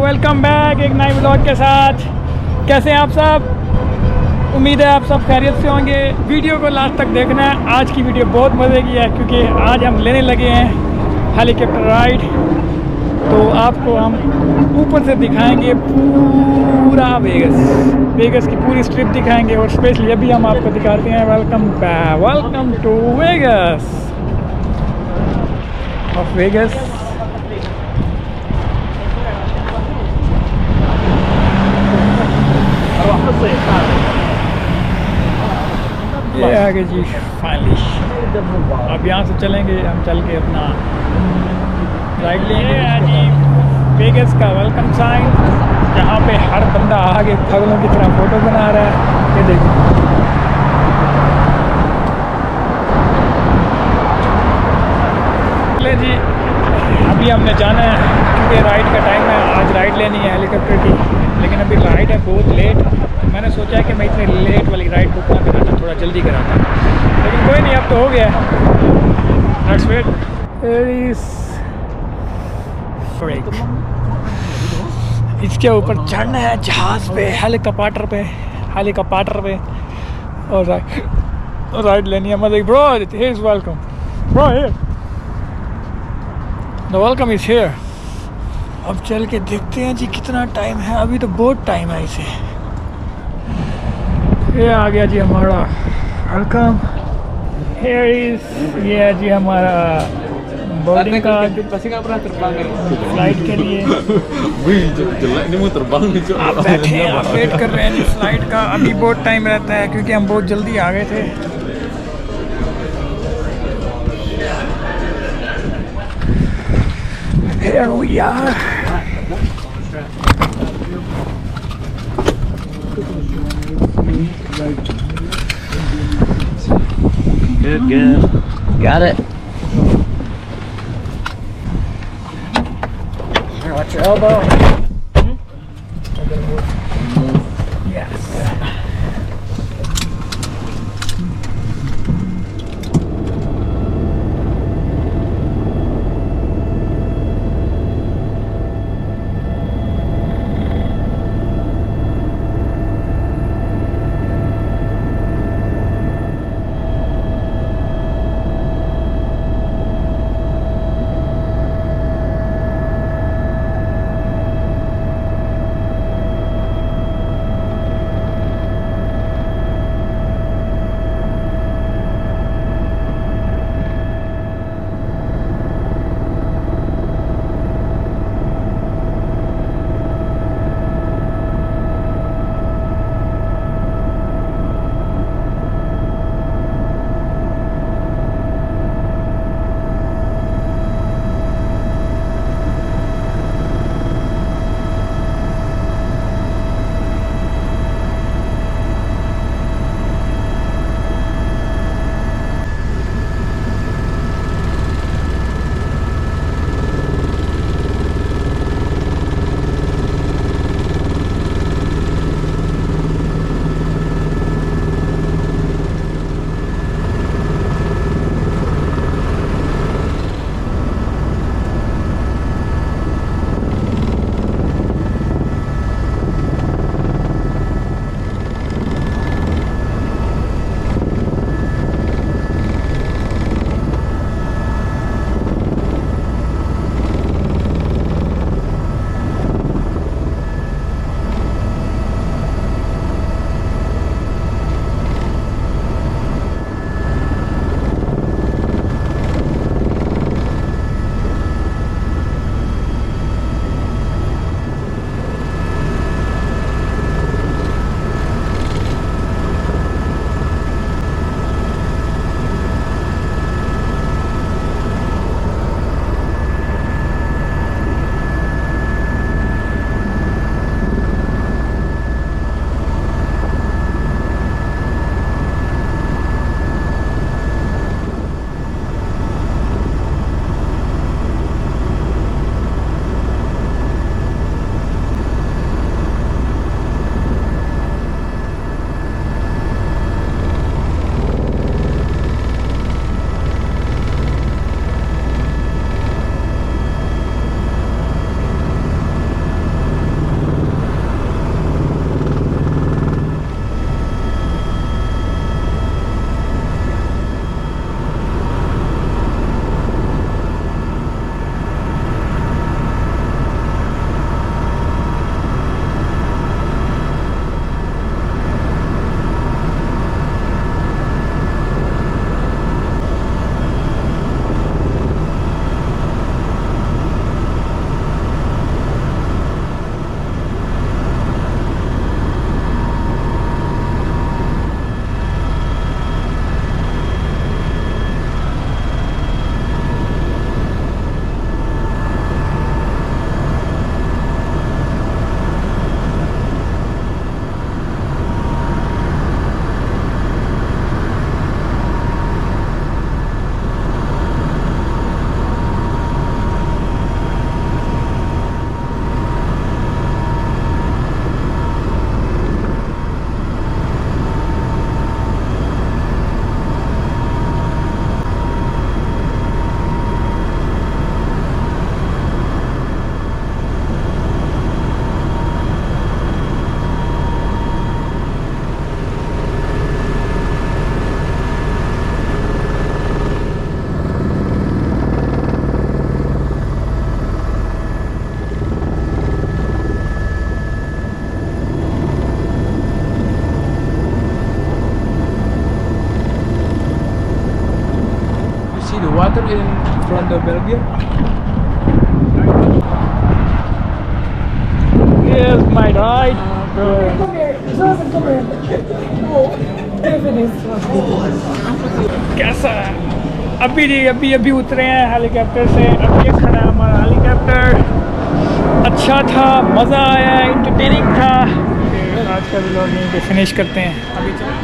Welcome back एक नए vlog के साथ। कैसे हैं आप सब? उम्मीद है आप सब खैरियत से होंगे। वीडियो को लास्ट तक देखना है। आज की वीडियो बहुत मज़े की है क्योंकि आज हम लेने लगे हैं हेलीकॉप्टर राइड। तो आपको हम ऊपर से दिखाएंगे पूरा वेगस की पूरी स्ट्रिप दिखाएंगे और स्पेशली अभी हम आपको दिखाते हैं welcome to Vegas of Vegas. ये आगे जी फाइनली अब यहाँ से चलेंगे। हम चल के अपना राइड लेंगे जी वेगस का वेलकम साइन, जहाँ पे हर बंदा आगे पागलों की तरह फ़ोटो बना रहा है। ये देखो ले जी, अभी हमने जाना है क्योंकि राइड का टाइम है। आज राइड लेनी है हेलीकॉप्टर की, लेकिन अभी राइड है बहुत लेट। तो मैंने सोचा कि मैं इतनी लेट वाली राइड बुक ना कराता, थोड़ा जल्दी कराता, लेकिन कोई नहीं, अब तो हो गया। Let's wait. इसके ऊपर चढ़ना है जहाज़ पे, हेलीकॉप्टर पे और राइड लेनी है। मतलब bro here is welcome bro, here the welcome is here. अब चल के देखते हैं जी कितना टाइम है। अभी तो बहुत टाइम है इसे। ये आ गया जी हमारा वेलकम। हियर इज़ ये है जी हमारा बोर्डिंग का फ्लाइट के लिए। आप बैठे हैं, आप वेट कर रहे हैं फ्लाइट का। अभी बहुत टाइम रहता है क्योंकि हम बहुत जल्दी आ गए थे। Here we are. Good. Got it. Watch your elbow. Yes. kilometer in front of Belgium. Here's my ride. कैसा है? अभी उतरे हैं हेलीकॉप्टर से। अब ये खड़ा है हमारा हेलीकॉप्टर। अच्छा था, मज़ा आया, इंटरटेनिंग था। फिर आज का व्लॉग यहीं पे फिनिश करते हैं। अभी चलो।